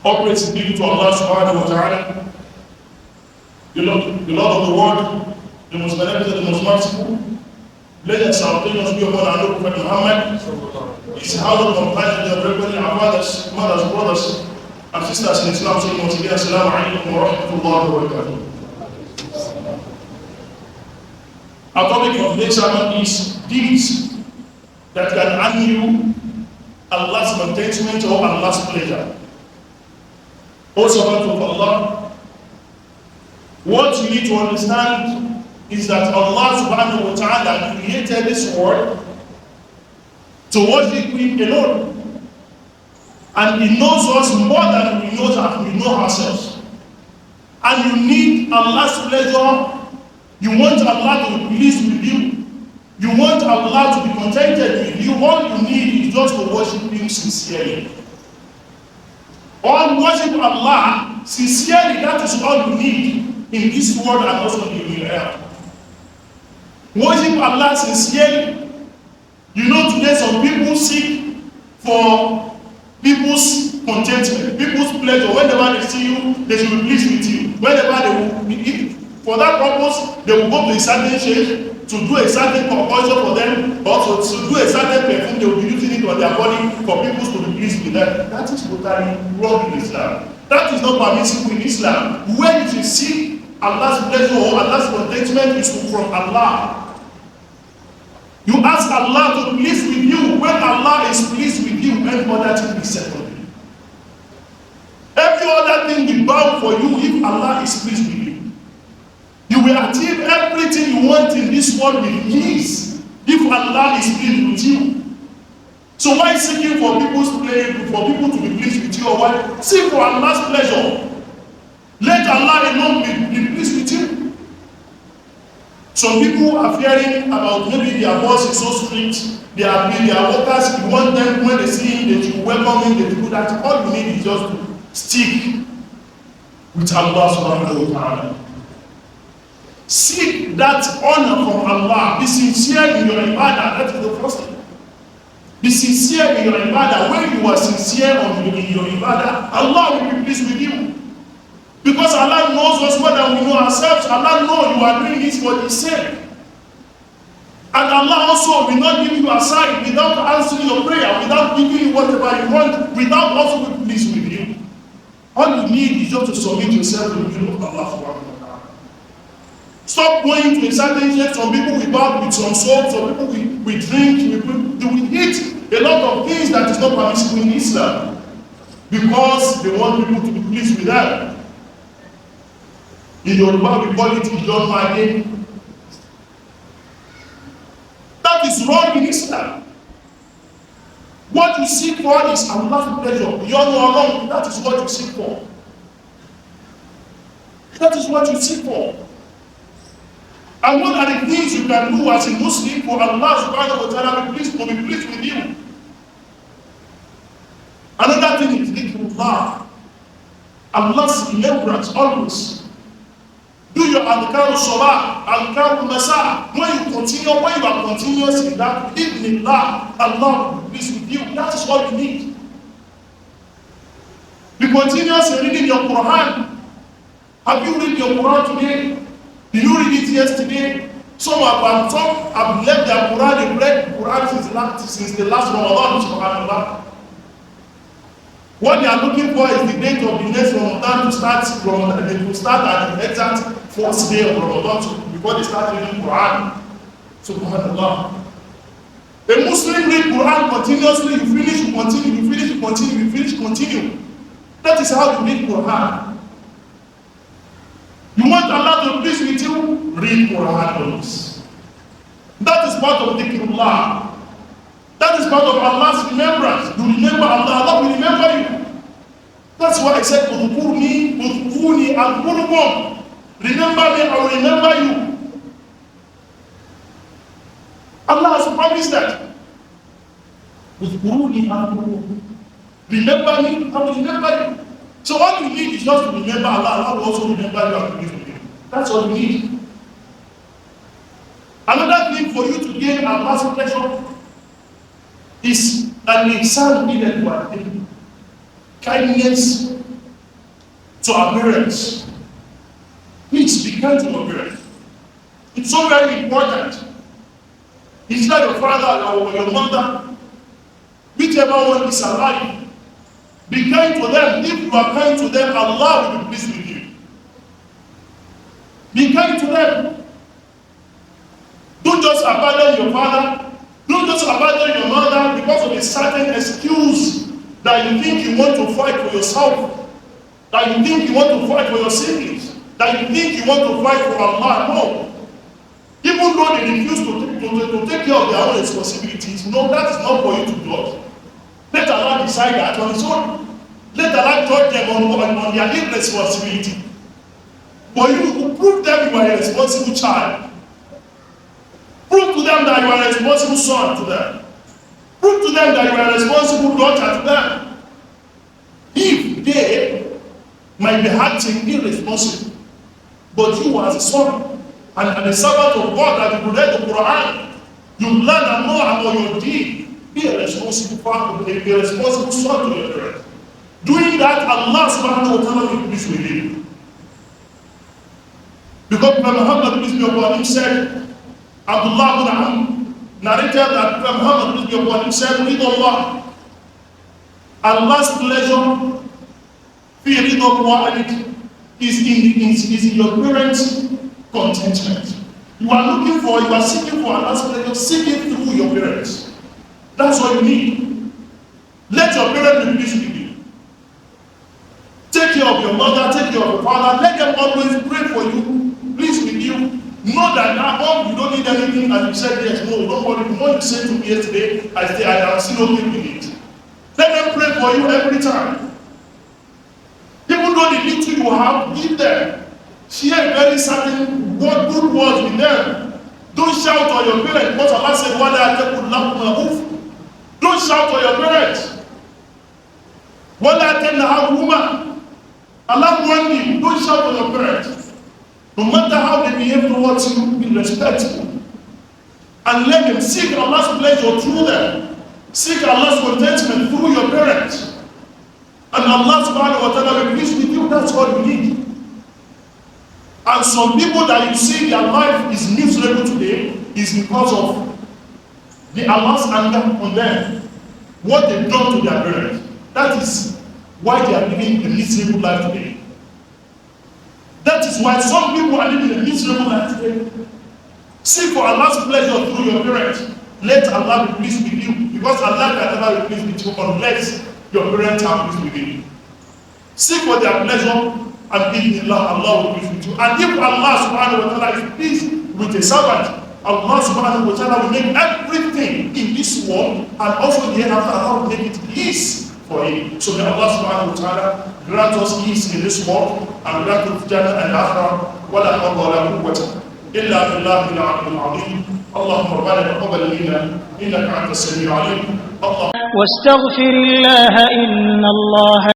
All praise is due to Allah subhanahu wa ta'ala, the Lord of the world, the most beneficent, the most merciful. Blessed salutations be upon our Lord Prophet Muhammad, his household companions, and everybody, our fathers, mothers, brothers, and sisters in Islam, saying once again, Assalamu wa rahmatullahi wa barakatuh. Our topic of today's sermon is deeds that can earn you Allah's contentment or Allah's pleasure. O servant of Allah, what you need to understand is that Allah subhanahu wa ta'ala created this world to worship Him alone. And He knows us more than we know ourselves. And you need Allah's pleasure. You want Allah to be pleased with you. You want Allah to be contented with you. All you need is just to worship Him sincerely. All worship Allah sincerely, that is all you need in this world and also in the hereafter. Worship Allah sincerely. You know, today some people seek for people's contentment, people's pleasure. Whenever they see you, they should be pleased with you. Whenever they will, for that purpose, they will go to a certain church to do a certain compulsion for them, or to do a certain perfume. They will be using it on their body for people to be pleased with them. That is totally wrong in Islam. That is not permissible in Islam. When you seek Allah's pleasure or Allah's contentment is from Allah. You ask Allah to be pleased with you. When Allah is pleased with you, every other thing is secondary. Every other thing will bow for you if Allah is pleased with you. You will achieve everything you want in this world with ease if Allah is pleased with you. So why seeking for people's pleasure, for people to be pleased with you, or why seek for Allah's pleasure? Let Allah alone be pleased with you. Some people are fearing about maybe their boss is so strict, their workers, you want them when they see him, they should welcome him, they should do that. All you need is just to stick with Allah subhanahu wa ta'ala. Seek that honor from Allah. Be sincere in your ibadah. That is the first thing. Be sincere in your ibadah. When you are sincere in your ibadah, Allah will be pleased with you. Because Allah knows us more than we know ourselves. Allah knows you are doing this for His sake. And Allah also will not give you a sign without answering your prayer, without giving you whatever you want, without also being pleased with you. All you need is just to submit yourself to the will of Allah subhanahu wa ta'ala. Stop going to a certain church. Some people will bath with some soap, some people will drink, they will eat a lot of things that is not permissible in Islam because they want people to be pleased with them. In Yoruba, we call it Ijon. That is wrong in Islam. What you seek for is Allah's pleasure. Alone, that is what you seek for. That is what you seek for. And what are the things you can do as a Muslim for Allah subhanahu wa ta'ala to be pleased with you? Another thing is dhikrullah. Allah's remembrance always. Do your adhkar salah, adhkar masa. When you are continuous in that, idhnillah, Allah will be pleased with you. That is what you need. Be continuous in reading your Quran. Have you read your Quran today? Did you read it yesterday? Some have left their Quran, they read the Quran since the last Ramadan, subhanAllah. What they are looking for is the date of the next Ramadan to start Ramadan. They will start at the exact first day of Ramadan before they start reading Quran. Subhanallah. A Muslim read Quran continuously, you finish, you continue, you finish, you continue, you finish, continue. That is how you read Quran. You want Allah to please with you? Read Quran always. That is part of dhikrullah. That is part of Allah's remembrance. You remember Allah, Allah will remember you. That's why I said, Udhkurni, Udhkurni, Adhkurukum. Remember me, I will remember you. Allah has promised that. Udhkurni, Adhkurukum. Remember me, I will remember you. So what you need is just to remember Allah. Allah will also remember you and believe in you. That's all you need. Another thing for you to gain Allah's pleasure is an ihsan ila al-walidain, kindness to our parents. Please be kind to your parents. It's so very important. It's like your father or your mother, whichever one is alive. Be kind to them. If you are kind to them, Allah will be pleased with you. Be kind to them. Don't just abandon your father. Don't just abandon your mother because of a certain excuse that you think you want to fight for yourself, that you think you want to fight for your siblings, that you think you want to fight for Allah. No. Even though they refuse to take care of their own responsibilities, no, that is not for you to judge. Let Allah decide that on his own. Let Allah judge them on their irresponsibility. For you to prove them you are a responsible child. Prove to them that you are a responsible son to them. Prove to them that you are a responsible daughter to them. If they might be acting irresponsible, but you as a son and a servant of God that you read the Quran, you learn and know about your deed, be a responsible father, be a responsible son to your parents. Doing that, Allah subhanahu wa ta'ala will be pleased with you. Because Muhammad peace be upon him said, Abdullah ibn Amr narrated that Muhammad peace be upon him said, read Allah. Allah's pleasure, fear of wallet is in your parents' contentment. You are seeking for Allah's pleasure, seeking through your parents. That's what you need. Let your parents be pleased with you. Take care of your mother, take care of your father, let them always pray for you, pleased with you. Know that now you don't need anything, and you said yes, no, don't worry. What you said to me yesterday, I am still okay with it. Let them pray for you every time. Even though the little you have, give them. Share very certain good words with them. Don't shout on your parents, because Allah said, Warahmotullah. Don't shout on your parents. Allah warned you, don't shout on your parents. No matter how they behave towards you, be respectful. And let them seek Allah's pleasure through them. Seek Allah's contentment through your parents. And Allah subhanahu wa ta'ala will please with you. That's all you need. And some people that you see their life is miserable today is because of the Allah's anger on them. What they've done to their parents. That is why they are living a miserable life today. That is why some people are living a miserable life today. Seek for Allah's pleasure through your parents. Let Allah be pleased with you. Because Allah can never be pleased with you unless your parents are pleased with you. Seek for their pleasure and Allah will be pleased with you. And if Allah subhanahu wa ta'ala is pleased with a servant, Allah subhanahu wa ta'ala will make everything in this world and also the hereafter, Allah will make it ease for him. So may Allah subhanahu wa ta'ala grant us ease in this world and grant us Jannah and Akhirah. ولا حول ولا قوة إلا بالله العلي العظيم. اللهم ربنا تقبل منا إنك أنت السميع العليم. واستغفر الله إن الله